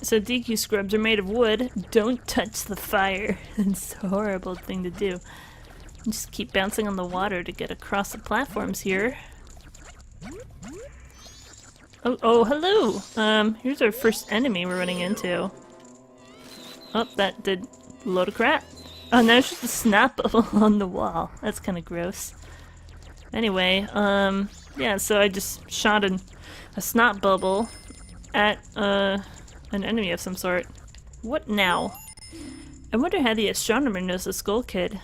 So DQ scrubs are made of wood. Don't touch the fire. It's a horrible thing to do. Just keep bouncing on the water to get across the platforms here. Oh, hello! Here's our first enemy we're running into. Oh, that did a load of crap. Oh, now it's just a snap bubble on the wall. That's kind of gross. Anyway, yeah, so I just shot a snot bubble at, an enemy of some sort. What now? I wonder how the astronomer knows the Skull Kid.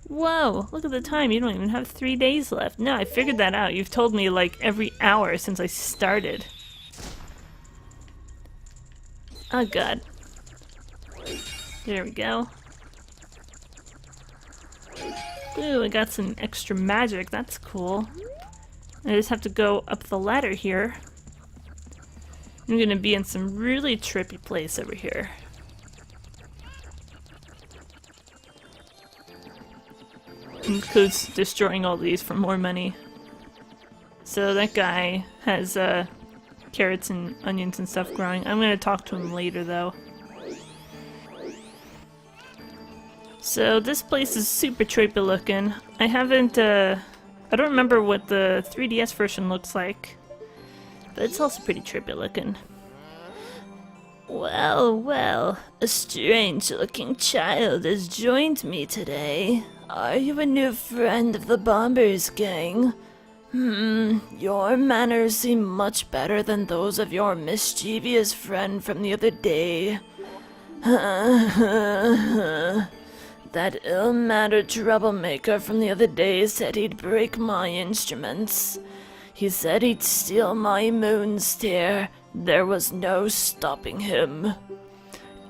Whoa, look at the time, you don't even have 3 days left. No, I figured that out. You've told me like every hour since I started. Oh god. There we go. Ooh, I got some extra magic, that's cool. I just have to go up the ladder here. I'm gonna be in some really trippy place over here. Includes destroying all these for more money. So that guy has carrots and onions and stuff growing. I'm gonna talk to him later though. So this place is super trippy looking. I haven't, I don't remember what the 3DS version looks like. But it's also pretty trippy looking. Well, well, a strange looking child has joined me today. Are you a new friend of the Bombers gang? Your manners seem much better than those of your mischievous friend from the other day. That ill-mannered troublemaker from the other day said he'd break my instruments. He said he'd steal my moon steer. There was no stopping him.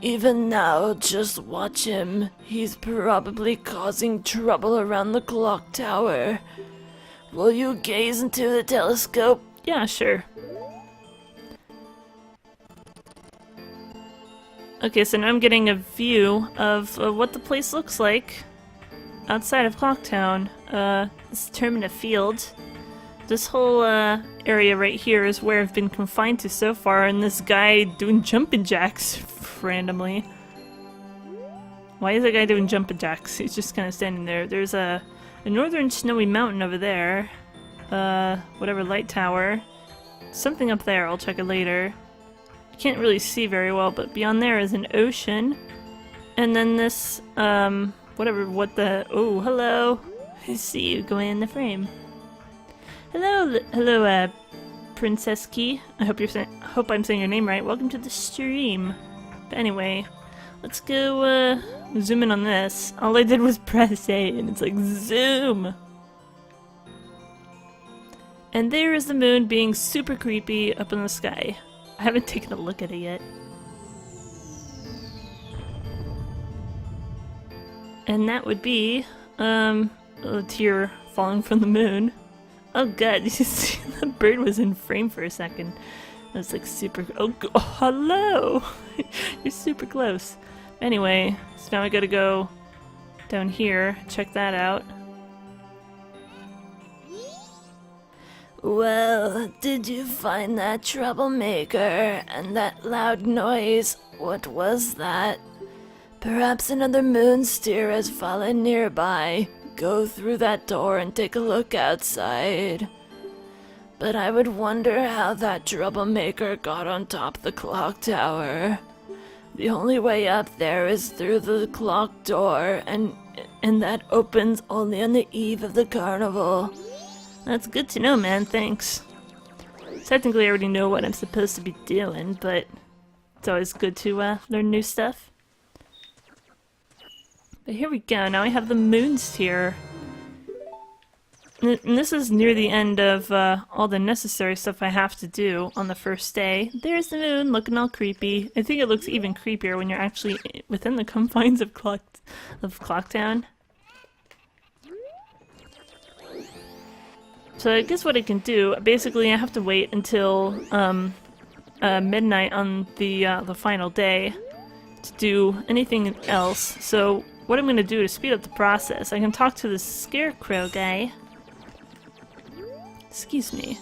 Even now, just watch him. He's probably causing trouble around the clock tower. Will you gaze into the telescope? Yeah, sure. Okay, so now I'm getting a view of what the place looks like outside of Clocktown. This is Termina Field. This whole area right here is where I've been confined to so far, and this guy doing jumping jacks randomly. Why is that guy doing jumping jacks? He's just kind of standing there. There's a northern snowy mountain over there. Whatever light tower. Something up there, I'll check it later. I can't really see very well, but beyond there is an ocean. And then this, oh, hello. I see you going in the frame. Hello, Princess Key. I hope I'm saying your name right. Welcome to the stream. But anyway, let's go, zoom in on this. All I did was press A, and it's like, zoom! And there is the moon being super creepy up in the sky. I haven't taken a look at it yet. And that would be, a tear falling from the moon. Oh god, you see, the bird was in frame for a second. That was like super. Oh, hello! You're super close. Anyway, so now I gotta go down here, check that out. Well, did you find that troublemaker and that loud noise? What was that? Perhaps another moon steer has fallen nearby. Go through that door and take a look outside. But I would wonder how that troublemaker got on top of the clock tower. The only way up there is through the clock door, and that opens only on the eve of the carnival. That's good to know, man, thanks. Technically I already know what I'm supposed to be doing, but it's always good to learn new stuff. But here we go, now I have the moons here. And this is near the end of all the necessary stuff I have to do on the first day. There's the moon, looking all creepy. I think it looks even creepier when you're actually within the confines of Clocktown. So I guess what I can do, basically I have to wait until midnight on the final day to do anything else. So what I'm going to do to speed up the process, I can talk to the scarecrow guy. Excuse me.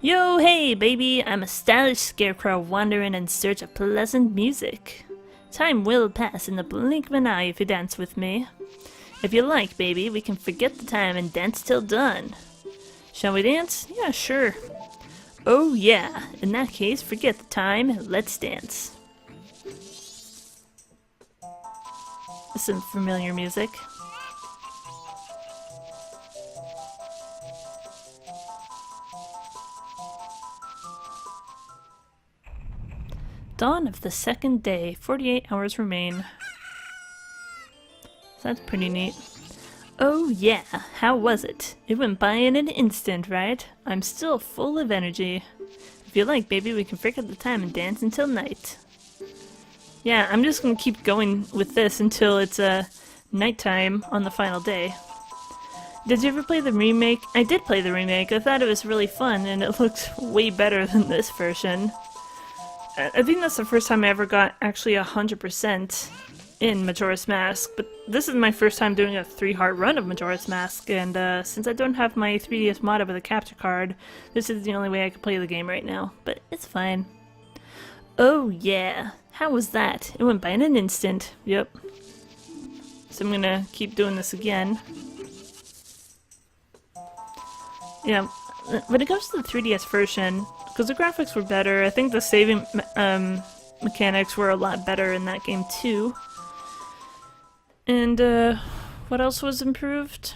Yo, hey, baby! I'm a stylish scarecrow wandering in search of pleasant music. Time will pass in the blink of an eye if you dance with me. If you like, baby, we can forget the time and dance till dawn. Shall we dance? Yeah, sure. Oh yeah, in that case, forget the time, let's dance. Some familiar music. Dawn of the second day, 48 hours remain. That's pretty neat. Oh yeah, how was it? It went by in an instant, right? I'm still full of energy. If you like, baby, we can forget the time and dance until night. Yeah, I'm just gonna keep going with this until it's nighttime on the final day. Did you ever play the remake? I did play the remake. I thought it was really fun and it looked way better than this version. I think that's the first time I ever got actually 100% in Majora's Mask, but this is my first time doing a 3-heart run of Majora's Mask, and since I don't have my 3DS mod with a capture card, this is the only way I can play the game right now, but it's fine. Oh yeah, how was that? It went by in an instant. Yep. So I'm gonna keep doing this again. Yeah, when it comes to the 3DS version, because the graphics were better, I think the saving mechanics were a lot better in that game too. And what else was improved?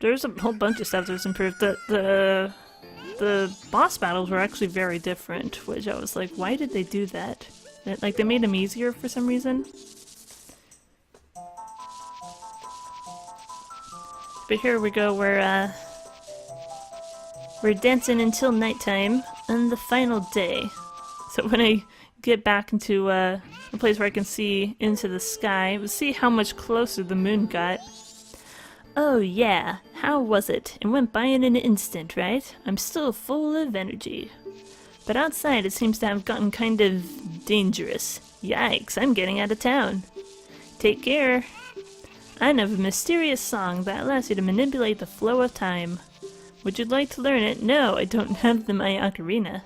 There's a whole bunch of stuff that was improved. The boss battles were actually very different, which I was like, why did they do that? Like, they made them easier for some reason. But here we go, we're dancing until nighttime on the final day. So when I get back into a place where I can see into the sky, we'll see how much closer the moon got. Oh yeah, how was it? It went by in an instant, right? I'm still full of energy. But outside it seems to have gotten kind of dangerous. Yikes, I'm getting out of town. Take care. I know of a mysterious song that allows you to manipulate the flow of time. Would you like to learn it? No, I don't have my ocarina.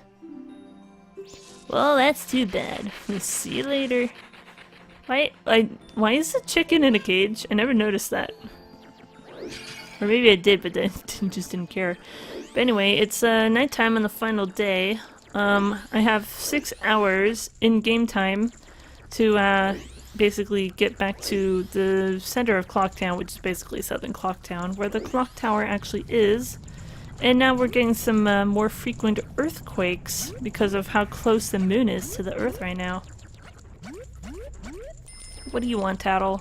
Well, that's too bad. We'll see you later. Why is the chicken in a cage? I never noticed that. Or maybe I did, but I just didn't care. But anyway, it's nighttime on the final day. I have 6 hours in game time to basically get back to the center of Clocktown, which is basically Southern Clocktown, where the clock tower actually is. And now we're getting some more frequent earthquakes because of how close the moon is to the Earth right now. What do you want, Tattle?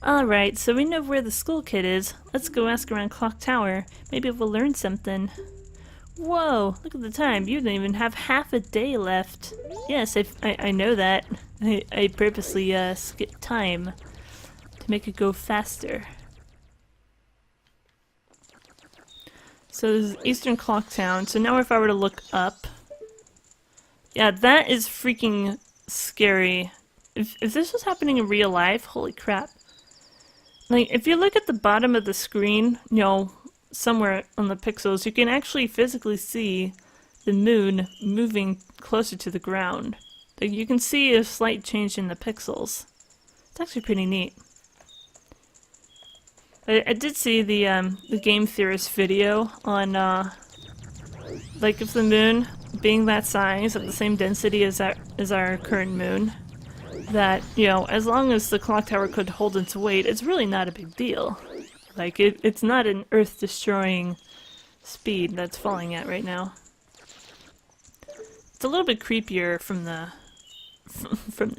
Alright, so we know where the school kid is. Let's go ask around Clock Tower. Maybe we'll learn something. Whoa, look at the time. You don't even have half a day left. Yes, I know that. I purposely skipped time to make it go faster. So this is Eastern Clocktown. So now if I were to look up... Yeah, that is freaking scary. If this was happening in real life, holy crap. Like, if you look at the bottom of the screen, you know, somewhere on the pixels, you can actually physically see the moon moving closer to the ground. Like, you can see a slight change in the pixels. It's actually pretty neat. I did see the game theorist video on, like, if the moon being that size, at the same density as our current moon, that, you know, as long as the clock tower could hold its weight, it's really not a big deal. Like, it's not an Earth-destroying speed that's falling at right now. It's a little bit creepier from the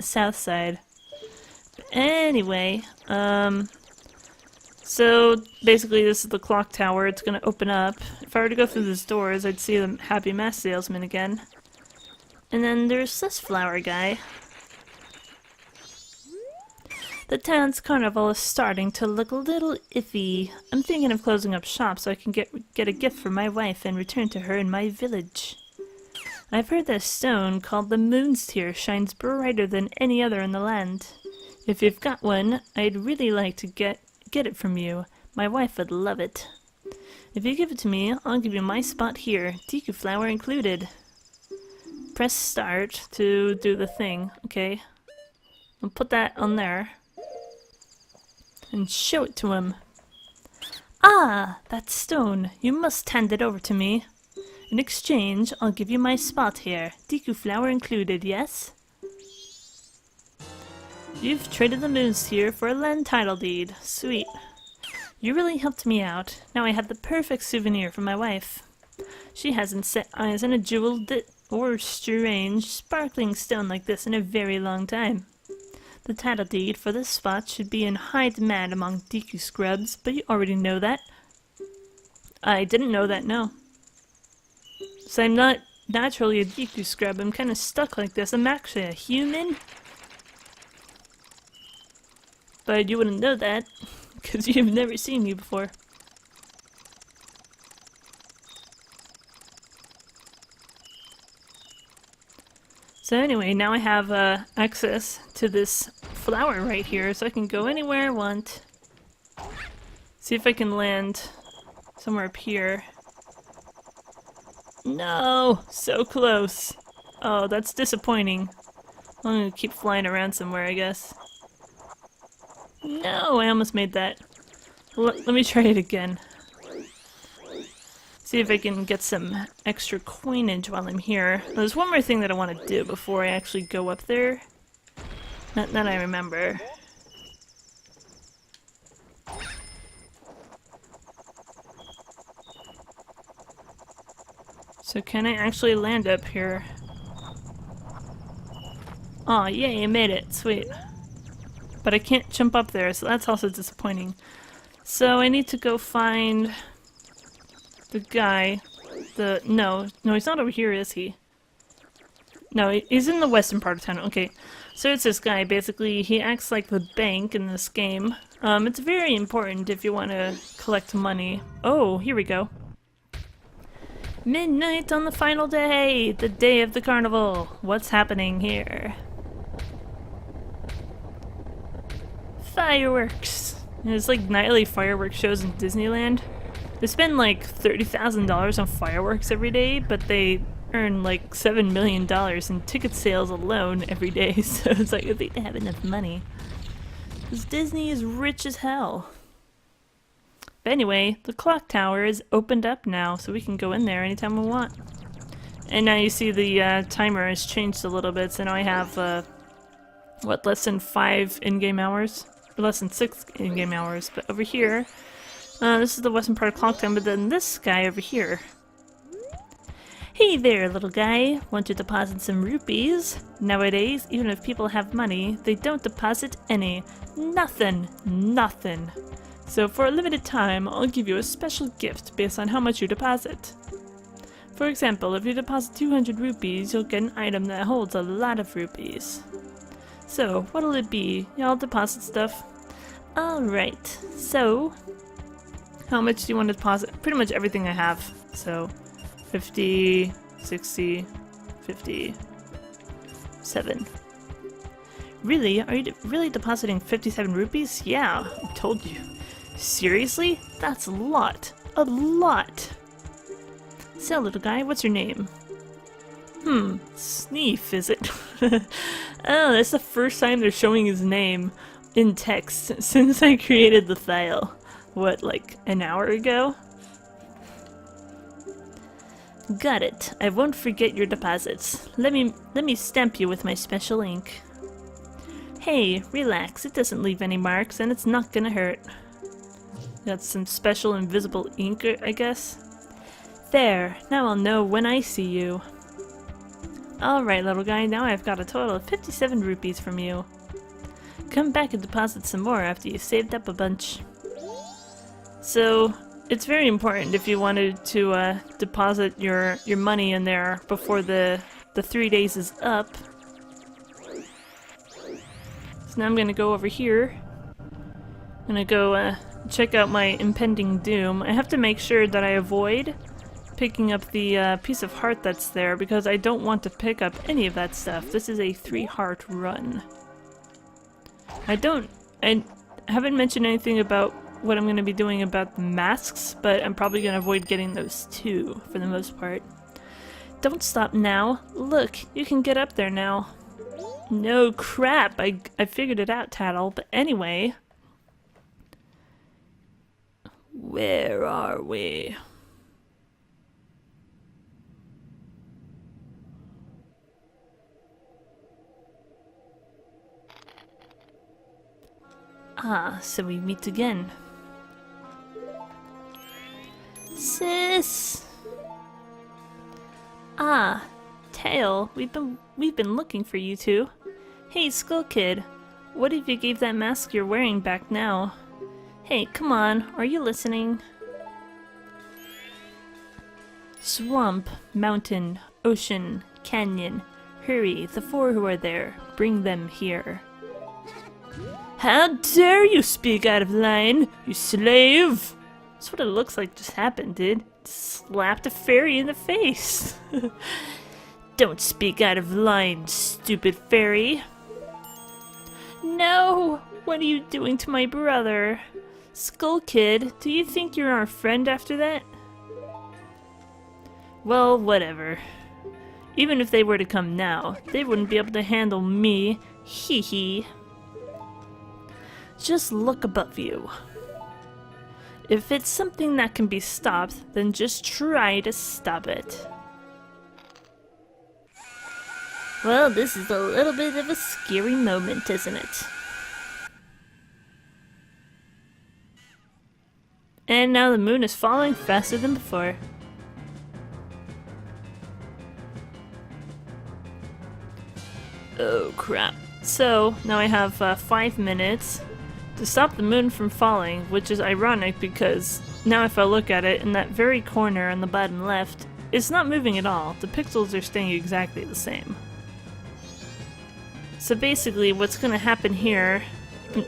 south side. But anyway, so basically this is the clock tower. It's gonna open up. If I were to go through these doors, I'd see the Happy Mask Salesman again. And then there's this flower guy. The town's carnival is starting to look a little iffy. I'm thinking of closing up shop so I can get a gift for my wife and return to her in my village. I've heard that stone called the Moon's Tear shines brighter than any other in the land. If you've got one, I'd really like to get it from you. My wife would love it. If you give it to me, I'll give you my spot here, Deku flower included. Press start to do the thing, okay? I'll put that on there. And show it to him. Ah, that stone. You must hand it over to me. In exchange, I'll give you my spot here, Deku flower included, yes? You've traded the moons here for a land title deed. Sweet. You really helped me out. Now I have the perfect souvenir for my wife. She hasn't set eyes on a jeweled or strange, sparkling stone like this in a very long time. The title deed for this spot should be in high demand among Deku scrubs, but you already know that. I didn't know that, no. So I'm not naturally a Deku scrub, I'm kinda stuck like this. I'm actually a human. But you wouldn't know that, because you've never seen me before. So anyway, now I have access to this flower right here, so I can go anywhere I want. See if I can land somewhere up here. No! So close! Oh, that's disappointing. I'm gonna keep flying around somewhere, I guess. No! I almost made that. Let me try it again. See if I can get some extra coinage while I'm here. There's one more thing that I want to do before I actually go up there. Not that I remember. So can I actually land up here? Aw, yay, I made it. Sweet. But I can't jump up there, so that's also disappointing. So I need to go find the guy. No, he's not over here, is he? No, he's in the western part of town. Okay, so it's this guy. Basically, he acts like the bank in this game. It's very important if you want to collect money. Oh, here we go. Midnight on the final day, the day of the carnival. What's happening here? Fireworks. There's like nightly fireworks shows in Disneyland. They spend like $30,000 on fireworks every day, but they earn like $7 million in ticket sales alone every day. So it's like, I think they have enough money. Because Disney is rich as hell. But anyway, the clock tower is opened up now, so we can go in there anytime we want. And now you see the timer has changed a little bit, so now I have, what, less than 5 in-game hours? Or less than 6 in-game hours. But over here, this is the western part of clock time, but then this guy over here. Hey there, little guy. Want to deposit some rupees? Nowadays, even if people have money, they don't deposit any. Nothing. Nothing. So for a limited time, I'll give you a special gift based on how much you deposit. For example, if you deposit 200 rupees, you'll get an item that holds a lot of rupees. So, what'll it be? Y'all deposit stuff? Alright, so how much do you want to deposit? Pretty much everything I have. So 50, 60, 50, 7. Really? Are you really depositing 57 rupees? Yeah, I told you. Seriously? That's a lot. A lot! So, little guy, what's your name? Sneef, is it? Oh, that's the first time they're showing his name in text since I created the file. What, like an hour ago? Got it. I won't forget your deposits. Let me stamp you with my special ink. Hey, relax. It doesn't leave any marks and it's not gonna hurt. Got some special invisible ink, I guess. There. Now I'll know when I see you. Alright, little guy. Now I've got a total of 57 rupees from you. Come back and deposit some more after you've saved up a bunch. So, it's very important if you wanted to deposit your money in there before the 3 days is up. So now I'm gonna go over here. I'm gonna go check out my impending doom. I have to make sure that I avoid picking up the piece of heart that's there because I don't want to pick up any of that stuff. This is a 3-heart run. I haven't mentioned anything about what I'm going to be doing about the masks, but I'm probably going to avoid getting those too, for the most part. Don't stop now. Look, you can get up there now. No crap, I figured it out, Tattle, but anyway. Where are we? Ah, so we meet again. Sis! Ah, Tail, we've been looking for you two. Hey, Skull Kid, what if you gave that mask you're wearing back now? Hey, come on, are you listening? Swamp, mountain, ocean, canyon. Hurry, the four who are there, bring them here. How dare you speak out of line, you slave! That's what it looks like just happened, dude. Slapped a fairy in the face. Don't speak out of line, stupid fairy. No! What are you doing to my brother? Skull Kid, do you think you're our friend after that? Well, whatever. Even if they were to come now, they wouldn't be able to handle me. Hee hee. Just look above you. If it's something that can be stopped, then just try to stop it. Well, this is a little bit of a scary moment, isn't it? And now the moon is falling faster than before. Oh crap. So, now I have 5 minutes to stop the moon from falling, which is ironic because now if I look at it, in that very corner on the bottom left, it's not moving at all. The pixels are staying exactly the same. So basically what's going to happen here,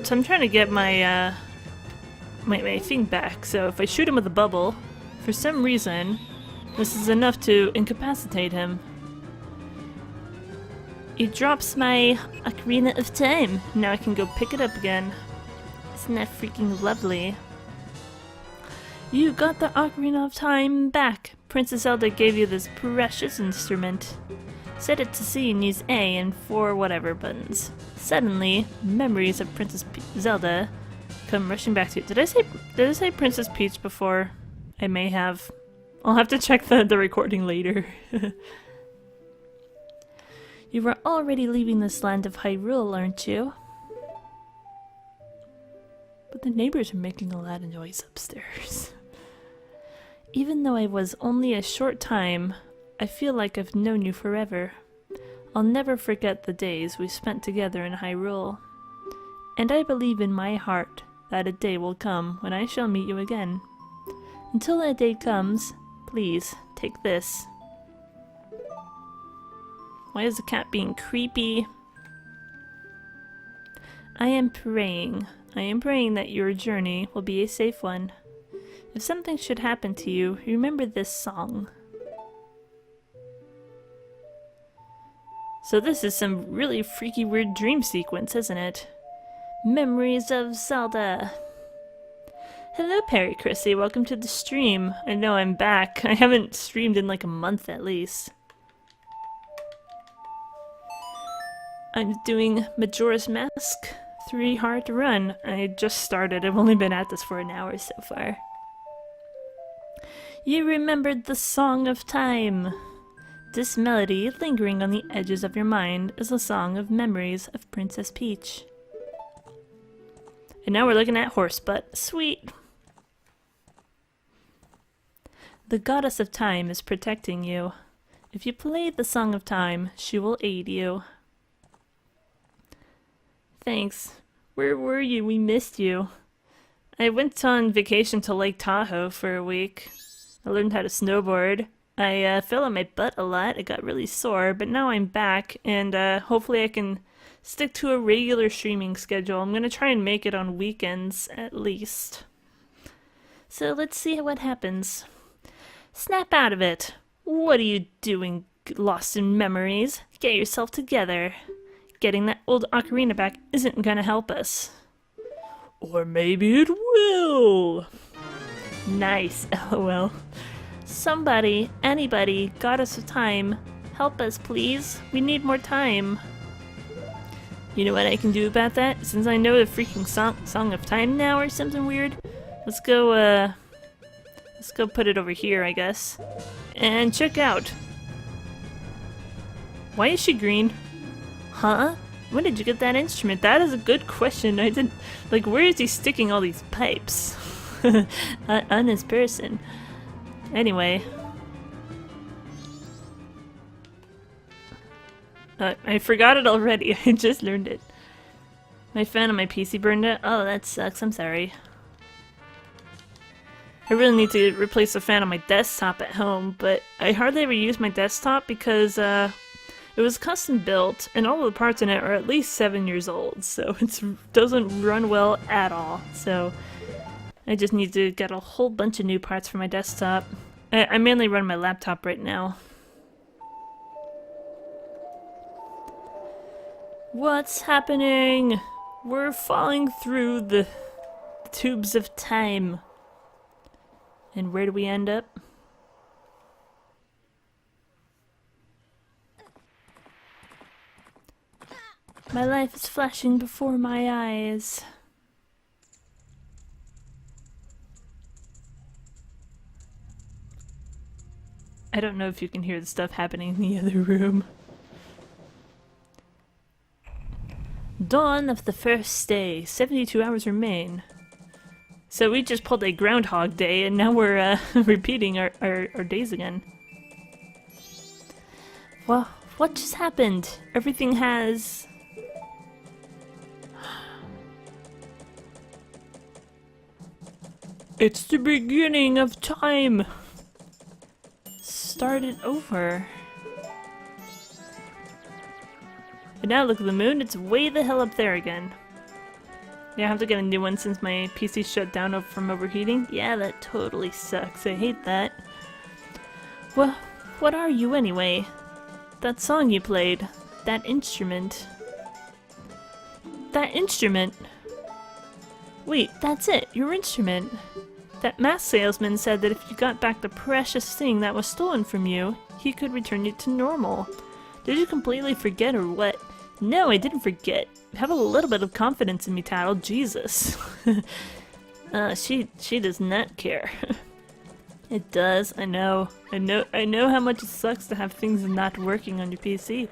so I'm trying to get my my thing back, so if I shoot him with a bubble, for some reason, this is enough to incapacitate him. It drops my Ocarina of Time. Now I can go pick it up again. Isn't that freaking lovely? You got the Ocarina of Time back. Princess Zelda gave you this precious instrument. Set it to C and use A and 4 whatever buttons. Suddenly, memories of Princess Zelda come rushing back to you. Did I say Princess Peach before? I may have. I'll have to check the recording later. You are already leaving this land of Hyrule, aren't you? But the neighbors are making a lot of noise upstairs. Even though I was only a short time, I feel like I've known you forever. I'll never forget the days we spent together in Hyrule. And I believe in my heart that a day will come when I shall meet you again. Until that day comes, please take this. Why is the cat being creepy? I am praying that your journey will be a safe one. If something should happen to you, remember this song. So this is some really freaky weird dream sequence, isn't it? Memories of Zelda. Hello Perry Chrissy, welcome to the stream. I know I'm back. I haven't streamed in like a month at least. I'm doing Majora's Mask 3 Hard to Run. I just started. I've only been at this for an hour so far. You remembered the Song of Time. This melody, lingering on the edges of your mind, is a song of memories of Princess Peach. And now we're looking at Horsebutt. Sweet! The Goddess of Time is protecting you. If you play the Song of Time, she will aid you. Thanks. Where were you? We missed you. I went on vacation to Lake Tahoe for a week. I learned how to snowboard. I fell on my butt a lot. It got really sore, but now I'm back, and hopefully I can stick to a regular streaming schedule. I'm gonna try and make it on weekends, at least. So let's see what happens. Snap out of it. What are you doing, lost in memories? Get yourself together. Getting that old ocarina back isn't gonna help us. Or maybe it will. Nice, lol. Somebody, anybody, goddess of time, help us please. We need more time. You know what I can do about that? Since I know the freaking song of time now or something weird, let's go put it over here, I guess. And check out. Why is she green? Huh? When did you get that instrument? That is a good question. I didn't... Like, where is he sticking all these pipes? On his person. Anyway. I forgot it already. I just learned it. My fan on my PC burned out. Oh, that sucks. I'm sorry. I really need to replace the fan on my desktop at home, but I hardly ever use my desktop because, it was custom built, and all of the parts in it are at least 7 years old, so it doesn't run well at all. So I just need to get a whole bunch of new parts for my desktop. I mainly run my laptop right now. What's happening? We're falling through the tubes of time. And where do we end up? My life is flashing before my eyes. I don't know if you can hear the stuff happening in the other room. Dawn of the first day. 72 hours remain. So we just pulled a Groundhog Day and now we're repeating our days again. Well, what just happened? Everything has... It's the beginning of time! Start it over. And now look at the moon, it's way the hell up there again. Yeah, I have to get a new one since my PC shut down from overheating. Yeah, that totally sucks. I hate that. Well, what are you anyway? That song you played. That instrument. That instrument! Wait, that's it, your instrument. That mask salesman said that if you got back the precious thing that was stolen from you, he could return you to normal. Did you completely forget or what? No, I didn't forget. Have a little bit of confidence in me, Tattle. Jesus. She does not care. It does, I know. I know how much it sucks to have things not working on your PC.